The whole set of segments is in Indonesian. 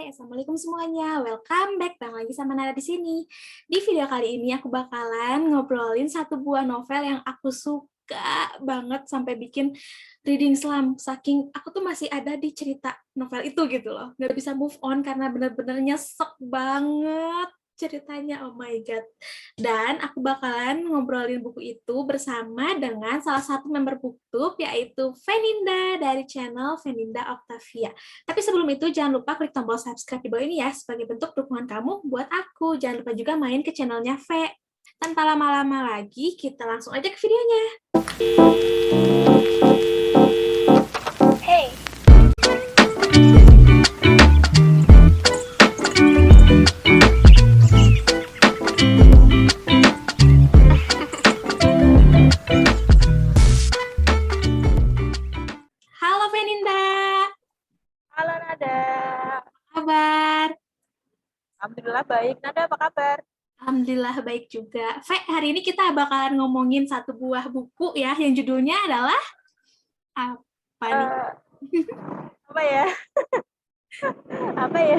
Assalamualaikum semuanya. Welcome back bang lagi sama Nara di sini. Di video kali ini aku bakalan ngobrolin satu buah novel yang aku suka banget sampai bikin reading slump. Saking aku tuh masih ada di cerita novel itu gitu loh. Nggak bisa move on karena bener-bener nyesek banget ceritanya. Oh my god. Dan aku bakalan ngobrolin buku itu bersama dengan salah satu member BookTube yaitu Feninda dari channel Feninda Octavia. Tapi sebelum itu, jangan lupa klik tombol subscribe di bawah ini ya, sebagai bentuk dukungan kamu buat aku. Jangan lupa juga main ke channelnya V. Tanpa lama-lama lagi, kita langsung aja ke videonya. Hey! Halo Feninda! Halo Nada. Apa kabar? Alhamdulillah baik. Nada apa kabar? Alhamdulillah baik juga. Fe, hari ini kita bakalan ngomongin satu buah buku ya, yang judulnya adalah apa nih? Apa ya? Apa ya?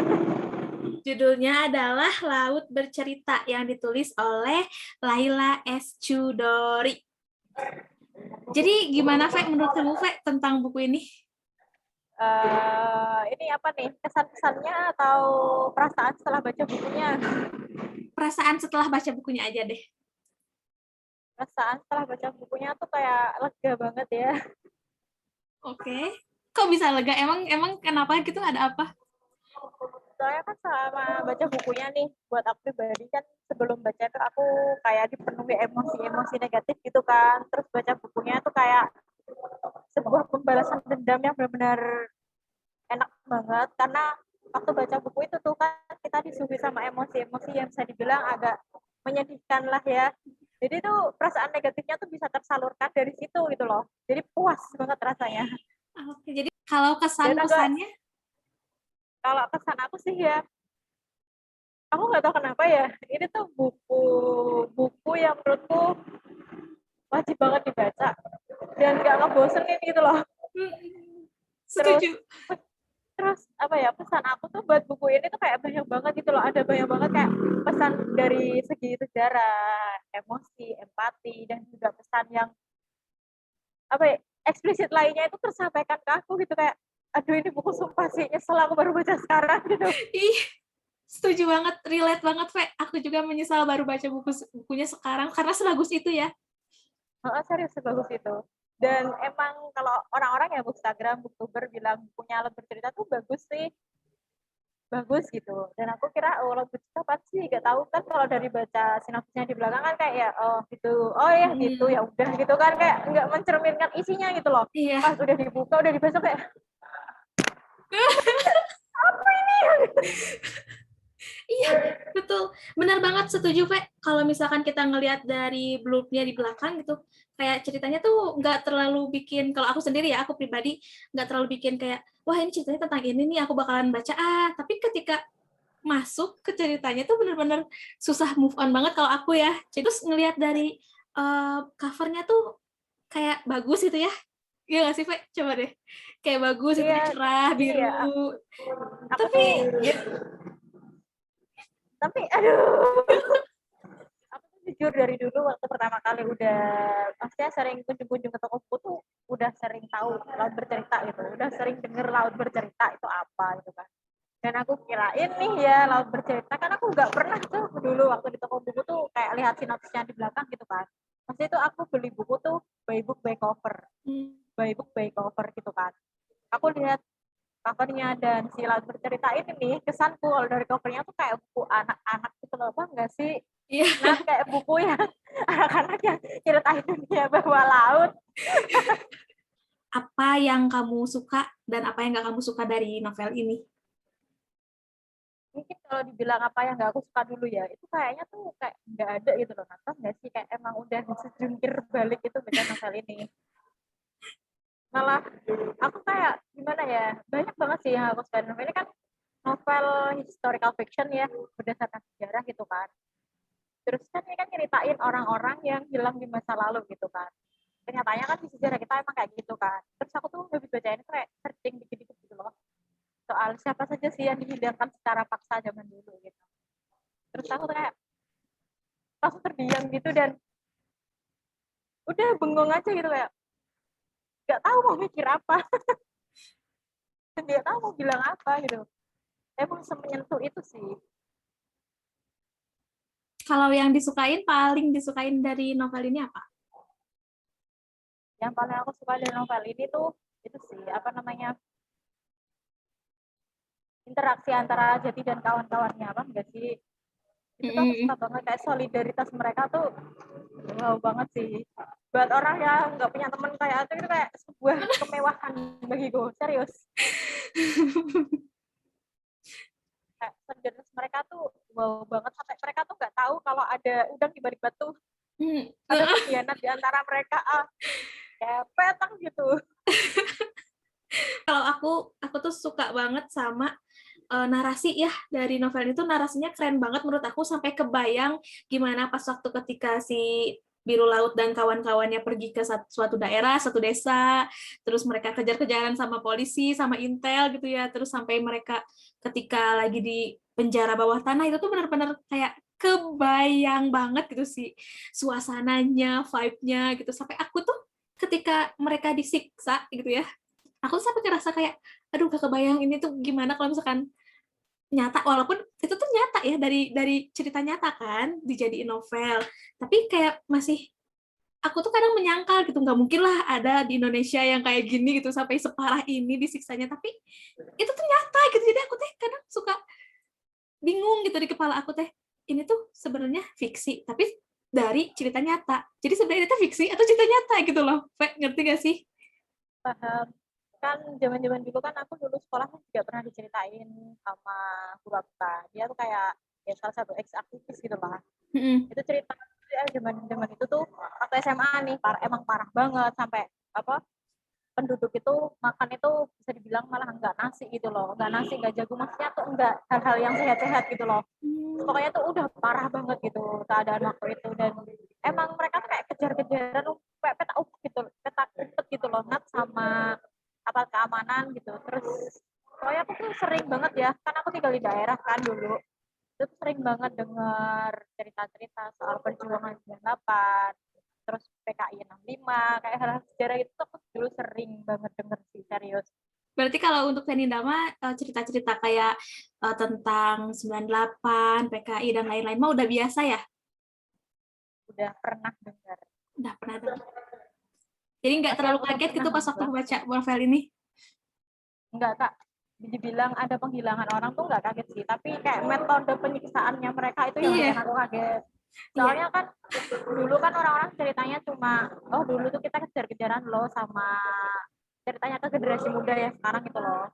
Judulnya adalah Laut Bercerita yang ditulis oleh Laila S. Chudori. Jadi gimana Fe, menurut kamu Fe tentang buku ini? Ini apa nih? Kesan-kesannya atau perasaan setelah baca bukunya? Perasaan setelah baca bukunya aja deh. Perasaan setelah baca bukunya tuh kayak lega banget ya. Oke. Kok bisa lega? Emang kenapa gitu? Ada apa? Soalnya kan selama baca bukunya nih, buat aku pribadi kan sebelum baca tuh aku kayak dipenuhi emosi-emosi negatif gitu kan. Terus baca bukunya tuh kayak sebuah pembalasan dendam yang benar-benar enak banget karena waktu baca buku itu tuh kan kita disuguhi sama emosi-emosi yang bisa dibilang agak menyedihkan lah ya. Jadi tuh perasaan negatifnya tuh bisa tersalurkan dari situ gitu loh. Jadi puas banget rasanya. Oke, jadi kalau Dan agak kesan-kesannya, kalau kesan aku sih ya, aku nggak tahu kenapa ya. Ini tuh buku yang menurutku wajib banget dibaca dan nggak ngebosenin gitu loh. Terus setuju. terus apa ya, pesan aku tuh buat buku ini tuh kayak banyak banget gitu loh, ada banyak banget kayak pesan dari segi sejarah, emosi, empati, dan juga pesan yang apa ya, eksplisit lainnya itu tersampaikan ke aku gitu kayak aduh ini buku sumpah sih nyesel aku baru baca sekarang gitu. Ih, setuju banget, relate banget Fe. Aku juga menyesal baru baca bukunya sekarang karena sebagus itu ya. Oh, serius sebagus itu. Dan emang kalau orang-orang ya Bookstagram, Booktuber bilang bukunya Laut Bercerita tuh bagus sih, bagus gitu. Dan aku kira oh Laut Bercerita apa sih, gak tahu kan kalau dari baca sinopsisnya di belakang kan kayak ya oh gitu, oh ya gitu, ya udah gitu kan, kayak nggak mencerminkan isinya gitu loh. Iya. Pas udah dibuka udah dibaca kayak apa ini. Iya, betul. Benar banget, setuju, Fe. Kalau misalkan kita ngelihat dari blurb-nya di belakang gitu, kayak ceritanya tuh nggak terlalu bikin, kalau aku sendiri ya, aku pribadi nggak terlalu bikin kayak, wah ini ceritanya tentang ini nih, aku bakalan baca. Tapi ketika masuk ke ceritanya tuh benar-benar susah move on banget kalau aku ya. Terus ngelihat dari covernya tuh kayak bagus itu ya. Iya nggak sih, Fe? Coba deh. Kayak bagus, itu Iya, cerah, iya, biru. aku Tapi tuh gitu. Tapi aduh, aku tuh jujur dari dulu waktu pertama kali udah maksudnya sering kunjung-kunjung ke toko buku tuh udah sering tahu Laut Bercerita gitu, udah sering denger Laut Bercerita itu apa gitu kan. Dan aku kirain nih ya Laut Bercerita kan aku nggak pernah tuh dulu waktu di toko buku tuh kayak lihat sinopsisnya di belakang gitu kan. Maksudnya itu aku beli buku tuh by book by cover, by book by cover gitu kan. Aku lihat covernya dan si Laut Bercerita ini nih kesanku kalau dari covernya tuh kayak buku anak-anak gitu loh, bang nggak sih? iya. Nah kayak buku yang anak-anak yang ceritain dunia bawah laut. Apa yang kamu suka dan apa yang nggak kamu suka dari novel ini? Mungkin kalau dibilang apa yang nggak aku suka dulu ya, itu kayaknya tuh kayak nggak ada gitu loh, nonton nggak sih kayak emang udah sejungkir balik itu baca novel ini. Malah aku kayak gimana ya, banyak banget sih yang aku suka dari novel ini kan novel historical fiction ya, berdasarkan sejarah gitu kan. Terus kan ini kan nyeritain orang-orang yang hilang di masa lalu gitu kan. Kenyataannya kan di sejarah kita emang kayak gitu kan. Terus aku tuh habis baca ini tuh kayak searching dikit-dikit gitu loh. soal siapa saja sih yang dihilangkan secara paksa zaman dulu gitu. Terus aku kayak langsung terdiam gitu dan udah bengong aja gitu kayak nggak tahu mau mikir apa, nggak tahu mau bilang apa gitu. Emang semenyentuh itu sih. Kalau yang paling disukain dari novel ini apa? Yang paling aku suka dari novel ini tuh itu sih apa namanya, interaksi antara Jati dan kawan-kawannya, apa enggak sih, itu tuh aku suka banget kayak solidaritas mereka tuh wow banget sih, buat orang yang nggak punya teman kayak itu kayak sebuah kemewahan bagiku, serius. Kayak solidaritas mereka tuh wow banget sampai mereka tuh nggak tahu kalau ada udang di balik batu, ada pengkhianat di antara mereka, kayak petang gitu. Kalau aku tuh suka banget sama narasi ya dari novel itu, narasinya keren banget menurut aku, sampai kebayang gimana pas waktu ketika si Biru Laut dan kawan-kawannya pergi ke suatu daerah, satu desa, terus mereka kejar-kejaran sama polisi, sama intel gitu ya, terus sampai mereka ketika lagi di penjara bawah tanah, itu tuh benar-benar kayak kebayang banget gitu sih suasananya, vibe-nya gitu, sampai aku tuh ketika mereka disiksa gitu ya, aku sampai ngerasa kayak aduh gak kebayang ini tuh gimana kalau misalkan nyata, walaupun itu tuh nyata ya, dari cerita nyata kan dijadiin novel, tapi kayak masih aku tuh kadang menyangkal gitu, nggak mungkin lah ada di Indonesia yang kayak gini gitu sampai separah ini disiksanya, tapi itu tuh nyata gitu, jadi aku teh kadang suka bingung gitu di kepala aku teh, ini tuh sebenarnya fiksi tapi dari cerita nyata, jadi sebenarnya itu fiksi atau cerita nyata gitu loh. Ngerti gak sih? Paham. Kan zaman-zaman dulu kan aku dulu sekolah juga pernah diceritain sama guru aku kan. Dia tuh kayak ya salah satu ex aktivis gitu lah. Itu cerita ya zaman-zaman itu tuh waktu SMA nih emang parah banget sampai apa penduduk itu makan itu bisa dibilang malah enggak nasi gitu loh, enggak nasi, enggak jagung, maksudnya tuh enggak hal-hal yang sehat-sehat gitu loh. Pokoknya tuh udah parah banget gitu keadaan waktu itu, dan emang mereka tuh kayak kejar-kejaran kayak peta umpet gitu, peta umpet gitu loh, Nat, sama aparat keamanan gitu. Terus pokoknya aku tuh sering banget ya, kan aku tinggal di daerah kan dulu, itu tuh sering banget dengar cerita-cerita soal perjuangan 98, terus PKI 65, kayak hal-hal sejarah itu tuh aku dulu sering banget denger sih, serius. Berarti kalau untuk Feninda mah cerita-cerita kayak tentang 98, PKI dan lain-lain mah udah biasa ya? Udah pernah dengar. Udah pernah dengar. Jadi nggak Tapi terlalu aku yang kaget gitu pernah pas waktu bilang, baca novel ini? enggak kak, dibilang ada penghilangan orang tuh enggak kaget sih, tapi kayak metode penyiksaannya mereka itu yang bikin Iya, aku kaget. iya. Soalnya kan dulu kan orang-orang ceritanya cuma oh dulu tuh kita kejar-kejaran loh sama, ceritanya ke generasi muda ya sekarang gitu loh,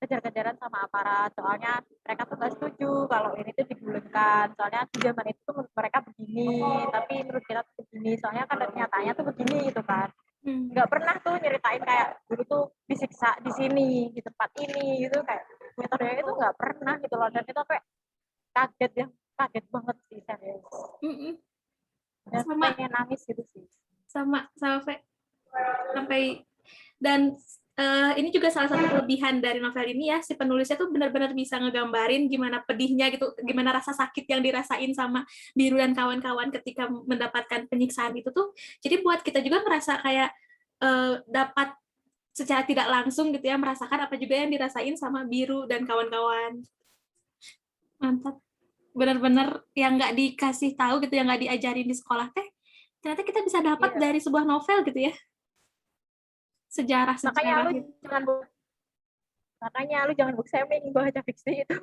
kejar-kejaran sama aparat, soalnya mereka tuh nggak setuju kalau ini tuh digulingkan, soalnya di zaman itu tuh menurut mereka begini tapi menurut kita tuh begini, soalnya kan nyatanya tuh begini gitu kan. Nggak pernah tuh nyeritain kayak dulu tuh disiksa di sini di tempat ini gitu, kayak metodenya itu nggak pernah gitu loh, dan itu kayak kaget ya, kaget banget sih, serius, dan Sama, pengen nangis gitu sih. sama sampai, dan ini juga salah satu kelebihan dari novel ini ya, si penulisnya tuh benar-benar bisa ngegambarin gimana pedihnya gitu, gimana rasa sakit yang dirasain sama Biru dan kawan-kawan ketika mendapatkan penyiksaan itu tuh, jadi buat kita juga merasa kayak dapat secara tidak langsung gitu ya, merasakan apa juga yang dirasain sama Biru dan kawan-kawan. Mantap, benar-benar yang nggak dikasih tahu gitu, yang nggak diajarin di sekolah teh, ternyata kita bisa dapat Iya, dari sebuah novel gitu ya, makanya sejarah-sejarah lu gitu. jangan makanya lu jangan book shaming baca fiksi itu,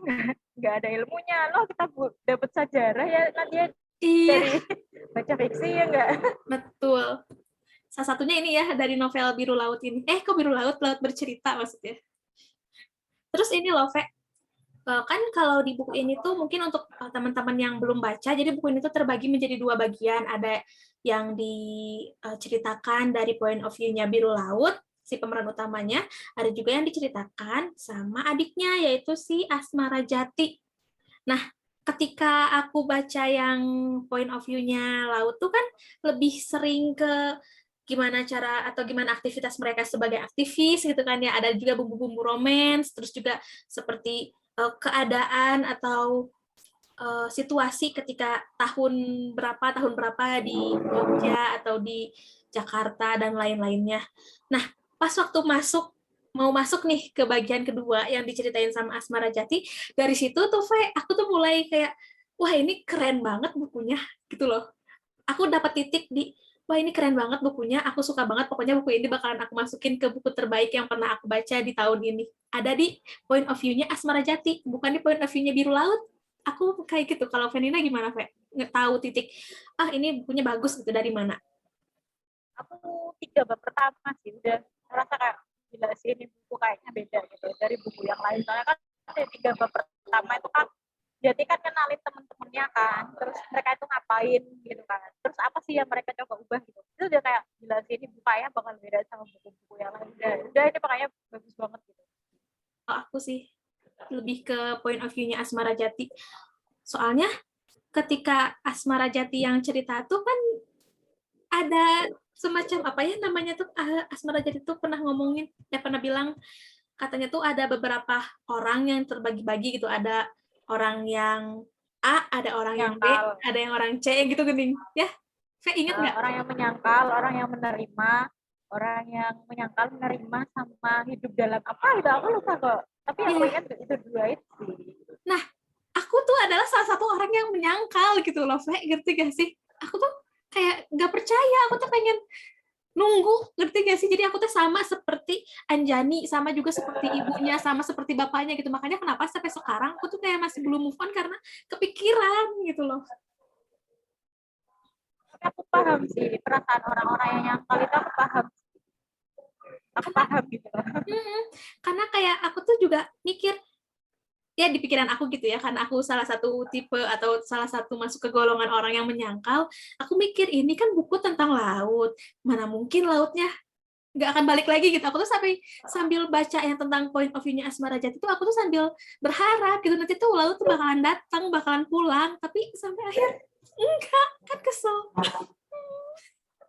nggak ada ilmunya loh, kita dapat sejarah ya kan dia Iya, dari baca fiksi ya enggak. betul. Salah satunya ini ya dari novel Biru Laut ini. Kok Biru Laut? Laut Bercerita maksudnya. Terus ini loh, Ve, kan kalau di buku ini tuh mungkin untuk teman-teman yang belum baca, jadi buku ini tuh terbagi menjadi dua bagian. Ada yang diceritakan dari point of view-nya Biru Laut, si pemeran utamanya. Ada juga yang diceritakan sama adiknya, yaitu si Asmara Jati. Nah, ketika aku baca yang point of view-nya Laut tuh kan lebih sering ke gimana cara atau gimana aktivitas mereka sebagai aktivis gitu kan ya, ada juga bumbu-bumbu romance, terus juga seperti keadaan atau situasi ketika tahun berapa di Jogja atau di Jakarta dan lain-lainnya. Nah, pas waktu mau masuk nih ke bagian kedua yang diceritain sama Asmara Jati, dari situ tuh aku tuh mulai kayak, wah ini keren banget bukunya gitu loh. Aku dapat titik di, wah ini keren banget bukunya, aku suka banget, pokoknya buku ini bakalan aku masukin ke buku terbaik yang pernah aku baca di tahun ini. Ada di point of view-nya Asmara Jati, bukan di point of view-nya Biru Laut. Aku kayak gitu. Kalau Venina gimana, Ve? Tahu titik, ini bukunya bagus gitu dari mana? Aku 3 bab pertama sih udah merasa kayak gila sih ini buku kayaknya beda gitu dari buku yang lain. Soalnya kan di 3 bab pertama itu kan jadi kan kenalin temen-temennya kan, terus mereka itu ngapain gitu kan, terus apa sih yang mereka coba ubah gitu. Itu udah kayak gila sih ini bukanya bakal beda sama buku-buku yang lain. Udah ini makanya bagus banget gitu. Aku sih lebih ke point of view-nya Asmara Jati. Soalnya ketika Asmara Jati yang cerita tuh kan ada semacam apa ya namanya tuh, Asmara Jati tuh pernah ngomongin, pernah bilang katanya tuh ada beberapa orang yang terbagi-bagi gitu, ada orang yang A, ada orang yang B, Menyangkal. ada yang orang C gitu gening ya. Saya ingat nggak? Orang yang menyangkal, orang yang menerima, orang yang menyangkal menerima sama hidup dalam apa itu aku lupa kok. Tapi aku Iya. ingat itu 2 itu sih. Nah, aku tuh adalah salah satu orang yang menyangkal gitu loh, Fe, ngerti gak sih? Aku tuh kayak gak percaya, aku tuh pengen nunggu, ngerti gak sih? Jadi aku tuh sama seperti Anjani, sama juga seperti ibunya, sama seperti bapaknya gitu. Makanya kenapa sampai sekarang aku tuh kayak masih belum move on karena kepikiran gitu loh. Tapi aku paham sih perasaan orang-orang yang nyangkal itu aku paham. Aku paham gitu loh. Karena kayak aku tuh juga mikir, ya di pikiran aku gitu ya, karena aku salah satu tipe atau salah satu masuk ke golongan orang yang menyangkal, aku mikir ini kan buku tentang laut, mana mungkin lautnya nggak akan balik lagi gitu. Aku tuh sambil baca yang tentang point of view-nya Asmara Jati itu, aku tuh sambil berharap gitu nanti tuh laut tuh bakalan datang, bakalan pulang, tapi sampai akhir enggak, kan kesel.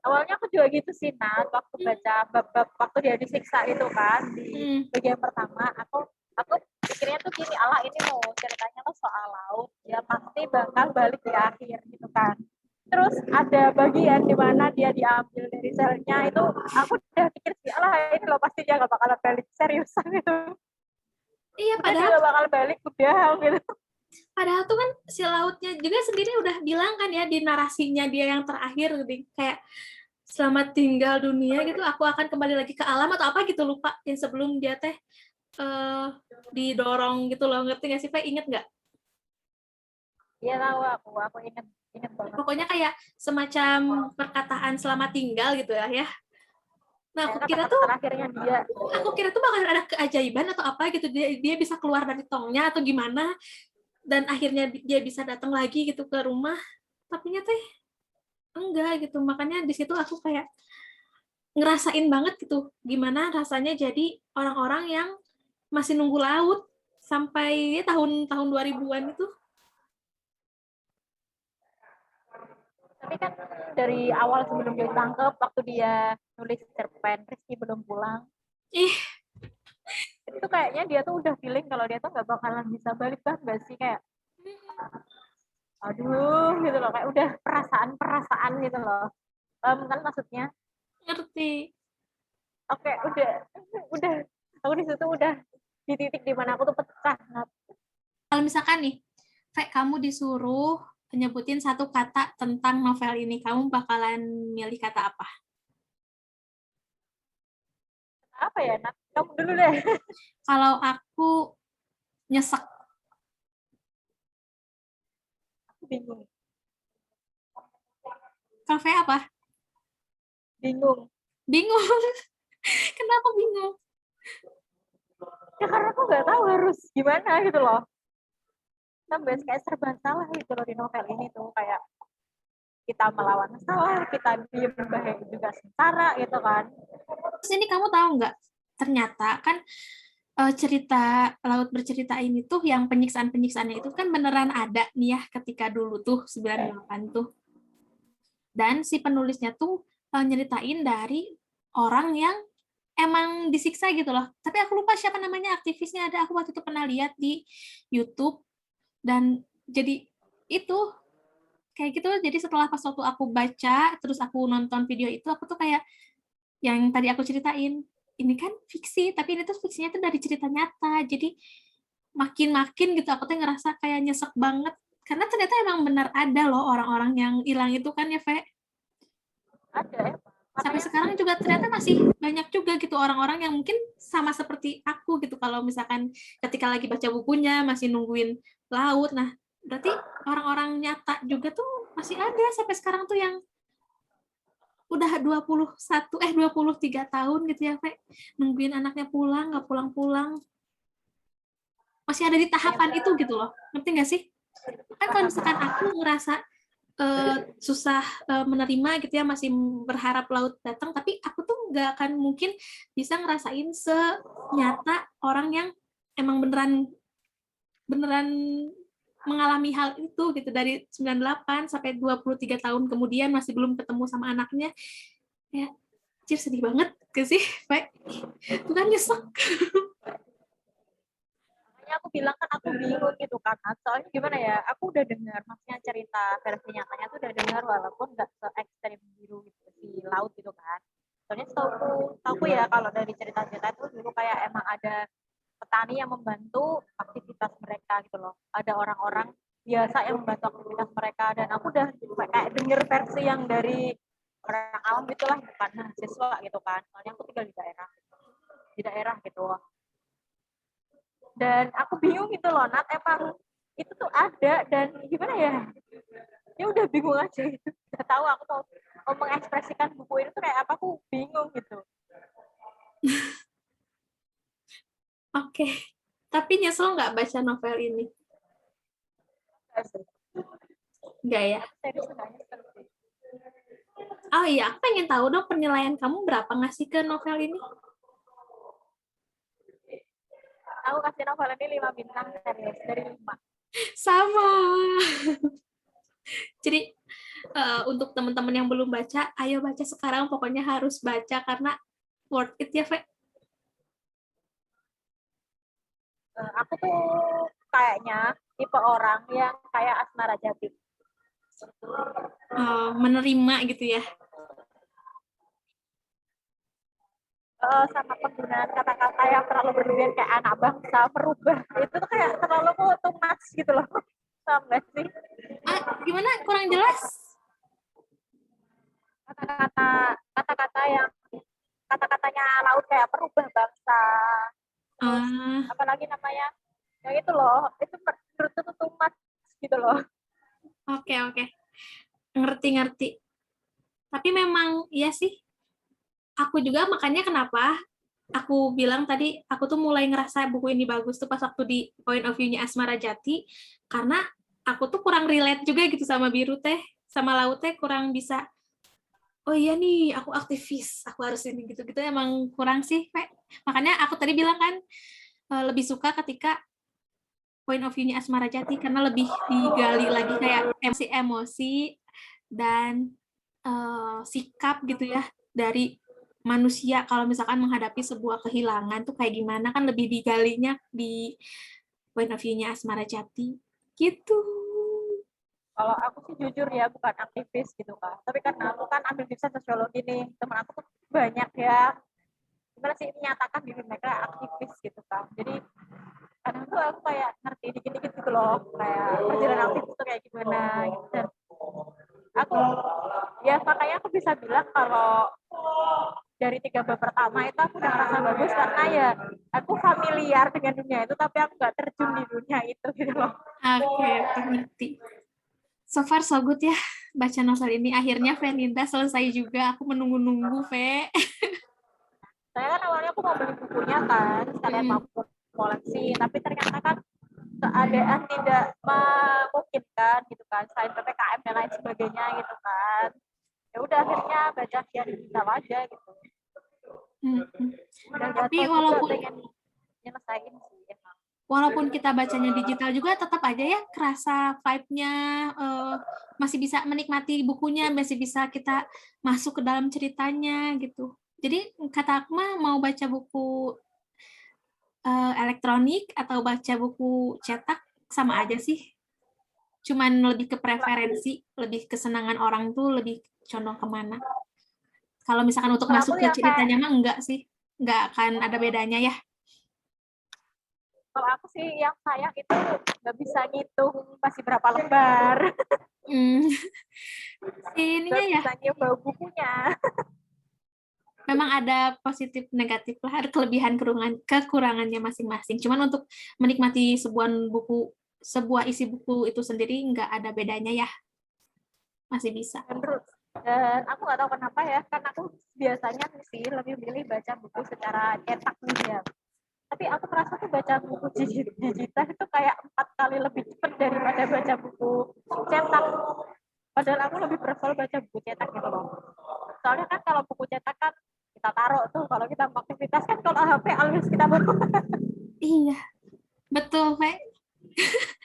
Awalnya aku juga gitu sih, Nat, waktu baca bab-bab waktu dia disiksa itu kan di bagian pertama, aku pikirnya tuh gini, Allah ini mau ceritanya tuh soal laut, ya pasti bakal balik di akhir gitu kan. Terus ada bagian di mana dia diambil dari selnya itu, aku udah pikir sih, Allah ini loh pasti dia gak bakalan balik seriusan gitu. Iya, Udah dia gak bakal balik, udah gitu. padahal tuh kan si lautnya juga sendiri udah bilang kan ya di narasinya dia yang terakhir gitu, kayak selamat tinggal dunia gitu, aku akan kembali lagi ke alam atau apa gitu, lupa yang sebelum dia teh didorong gitu loh, ngerti nggak sih Pak, inget nggak? Iya tahu aku inget banget. Pokoknya kayak semacam perkataan selamat tinggal gitu ya. Nah, Kata-kata terakhirnya dia. aku kira tuh bakal ada keajaiban atau apa gitu, dia bisa keluar dari tongnya atau gimana, dan akhirnya dia bisa datang lagi gitu ke rumah, tapi nyata enggak gitu. Makanya di situ aku kayak ngerasain banget gitu gimana rasanya jadi orang-orang yang masih nunggu laut sampai ya, tahun 2000-an itu. Tapi kan dari awal sebelum dia ditangkap, waktu dia nulis cerpen, Rizky belum pulang. Ih, Itu kayaknya dia tuh udah feeling kalau dia tuh nggak bakalan bisa balik, kan nggak sih, kayak aduh gitu loh, kayak udah perasaan gitu loh. Kan maksudnya. ngerti. Oke, udah aku di situ udah di titik dimana aku tuh pecah. Kalau misalkan nih, kamu disuruh nyebutin satu kata tentang novel ini, kamu bakalan milih kata apa? Apa ya, Nat? Kamu dulu deh. Kalau aku nyesek. Aku bingung. Kalau apa? Bingung. Bingung. Kenapa bingung? Ya karena aku nggak tahu harus gimana gitu loh. Sampai kayak serba salah gitu loh di novel ini tuh, kayak kita melawan salah, kita diem bahaya juga sementara gitu kan. Terus ini kamu tahu nggak? Ternyata kan cerita Laut Bercerita ini tuh yang penyiksaan-penyiksaannya itu kan beneran ada nih ya ketika dulu tuh 98 tuh. Dan si penulisnya tuh nyeritain dari orang yang emang disiksa gitu loh. Tapi aku lupa siapa namanya aktivisnya, ada aku waktu itu pernah lihat di YouTube. Dan jadi itu kayak gitu. Jadi setelah pas waktu aku baca terus aku nonton video itu, aku tuh kayak yang tadi aku ceritain, ini kan fiksi tapi ini tuh fiksinya tuh dari cerita nyata. Jadi makin-makin gitu aku tuh ngerasa kayak nyesek banget karena ternyata emang benar ada loh orang-orang yang hilang itu kan ya, Ve. Ada ya. Sampai Makanya sekarang juga ternyata masih banyak juga gitu orang-orang yang mungkin sama seperti aku gitu, kalau misalkan ketika lagi baca bukunya masih nungguin laut. Nah, berarti orang-orang nyata juga tuh masih ada sampai sekarang tuh yang udah 23 tahun gitu ya, Fe, nungguin anaknya pulang, nggak pulang-pulang. Masih ada di tahapan itu gitu loh. Ngerti nggak sih? Kan kalau misalkan aku ngerasa susah menerima gitu ya, masih berharap laut datang, tapi aku tuh nggak akan mungkin bisa ngerasain senyata orang yang emang beneran beneran mengalami hal itu gitu, dari 98 sampai 23 tahun kemudian masih belum ketemu sama anaknya. Ya, cir sedih banget ke sih, Pak. Itu kan nyesek. makanya aku bilang kan aku bingung gitu kan. Soalnya gimana ya, aku udah dengar maksudnya cerita versi nyatanya tuh udah dengar walaupun nggak se ekstrem biru gitu di laut gitu kan. Soalnya tahu ya kalau dari cerita-cerita itu dulu kayak emang ada petani yang membantu aktivitas mereka gitu loh. Ada orang-orang biasa yang membantu aktivitas mereka, dan aku udah kayak denger versi yang dari orang awam gitulah, bukan mahasiswa gitu kan. Soalnya aku tinggal di daerah gitu. Dan aku bingung gitu loh, Nat, emang itu tuh ada dan gimana ya? Ya udah bingung aja gitu. Gak tahu aku mau mengekspresikan buku ini tuh kayak apa, aku bingung gitu. Oke. Tapi nyesel nggak baca novel ini? Nggak ya? Serius nggak nyesel sih. Oh iya, aku pengen tahu dong penilaian kamu berapa ngasih ke novel ini? Aku kasih novel ini 5 bintang serius dari 5. Sama. Jadi untuk teman-teman yang belum baca, ayo baca sekarang. Pokoknya harus baca karena worth it ya, Fe. Aku tuh kayaknya tipe orang yang kayak Asmara Jati. Menerima gitu ya. Sama penggunaan kata-kata yang terlalu berlebihan kayak anak bangsa, merubah. Itu tuh kayak terlalu too much gitu loh. Paham nggak sih? Gimana? Kurang jelas? Kata-kata yang kata-katanya laut kayak merubah bangsa. Terus Ah, apalagi namanya? Ya itu loh, itu menurutku tuh too much gitu loh. oke, oke. Ngerti-ngerti. Tapi memang iya sih. Aku juga makanya kenapa aku bilang tadi aku tuh mulai ngerasa buku ini bagus tuh pas waktu di point of view-nya Asmara Jati, karena aku tuh kurang relate juga gitu sama biru teh, sama laut teh kurang bisa. Oh iya nih, aku aktivis, aku harus ini gitu-gitu, emang kurang sih, Pak. Makanya aku tadi bilang kan lebih suka ketika point of view-nya Asmara Jati karena lebih digali lagi kayak emosi-emosi dan sikap gitu ya dari manusia kalau misalkan menghadapi sebuah kehilangan tuh kayak gimana, kan lebih digalinya di point of view-nya Asmara Jati gitu. Kalau aku sih jujur ya bukan aktivis gitu kan. Tapi karena aku kan ambil jurusan sosiologi nih, teman aku tuh banyak ya. Gimana sih menyatakan diri mereka aktivis gitu kan. Jadi kadang tuh aku kayak ngerti dikit-dikit gitu loh, kayak perjalanan aktivis itu kayak gimana gitu. Dan aku ya makanya aku bisa bilang kalau dari 3 bab pertama itu aku udah ngerasa bagus karena ya aku familiar dengan dunia itu tapi aku nggak terjun di dunia itu gitu loh. Oke, ngerti. So far so good ya baca novel ini. Akhirnya Felinda selesai juga. Aku menunggu-nunggu, Ve. Saya kan awalnya aku mau beli bukunya kan sekalian mau koleksi, tapi ternyata kan keadaan tidak memungkinkan gitu kan, selain ppkm dan lain sebagainya gitu kan. Ya udah akhirnya baca via digital aja gitu. Hmm. Udah Tapi jatuh juga walaupun pengen nyelesain sih emang. walaupun kita bacanya digital juga tetap aja ya kerasa vibe-nya, masih bisa menikmati bukunya, masih bisa kita masuk ke dalam ceritanya gitu. Jadi kata aku mah mau baca buku elektronik atau baca buku cetak sama aja sih. Cuman lebih ke preferensi, lebih kesenangan orang tuh lebih condong kemana. Kalau misalkan untuk Kalau aku masuk tuh ke yang kayak, ceritanya mah enggak sih. Enggak akan ada bedanya ya. kalau aku sih yang sayang itu nggak bisa ngitung masih berapa lembar, Hmm. Ininya nggak ya, bisa nyium bau bukunya. memang ada positif negatif lah, ada kelebihan kekurangannya masing-masing. Cuman untuk menikmati sebuah isi buku itu sendiri nggak ada bedanya ya, masih bisa. Dan aku nggak tahu kenapa ya, kan aku biasanya sih lebih milih baca buku secara cetak nih ya. Tapi aku merasa tuh baca buku digital itu kayak 4 kali lebih cepat daripada baca buku cetak. Padahal aku lebih prefer baca buku cetak gitu loh. Soalnya kan kalau buku cetak kan kita taruh tuh, kalau kita mau aktivitas kan, kalau HP always kita bawa. Iya, betul, Pak.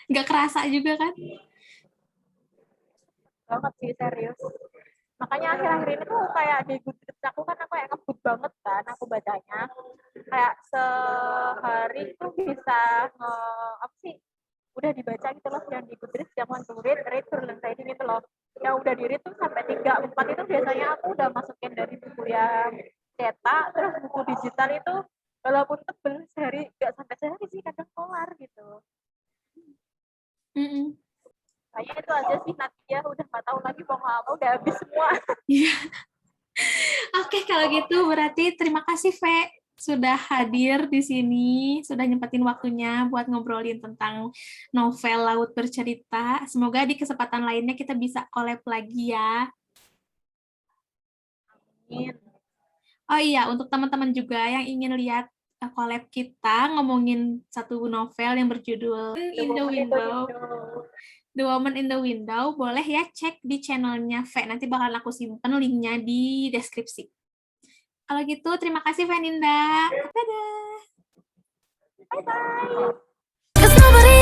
Nggak kerasa juga kan? Banget sih, serius. Makanya akhir-akhir ini tuh kayak di Goodreads aku kan, aku kayak ngebut banget kan aku bacanya. Kayak sehari tuh bisa apa sih, udah dibaca gitu loh, yang di Goodreads jangan to read to learn writing itu loh. Yang udah di read tuh sampai 3-4 itu biasanya aku udah masukin dari buku yang cetak, terus buku digital itu walaupun tebel sehari, nggak sampai sehari sih, kadang kelar gitu. Mm-mm. Kayaknya itu aja sih, Nadia udah nggak tahu lagi mau apa, udah habis semua. Iya. Oke, kalau gitu berarti terima kasih, Ve, sudah hadir di sini, sudah nyempetin waktunya buat ngobrolin tentang novel Laut Bercerita. Semoga di kesempatan lainnya kita bisa collab lagi ya. Amin. Oh iya, untuk teman-teman juga yang ingin lihat collab kita ngomongin satu novel yang berjudul The In the Woman in the Window, Window. The Woman in the Window, boleh ya cek di channelnya V. Nanti bakal aku simpen linknya di deskripsi. Kalau gitu, terima kasih Veninda. Dadah. Bye bye. 'Cause nobody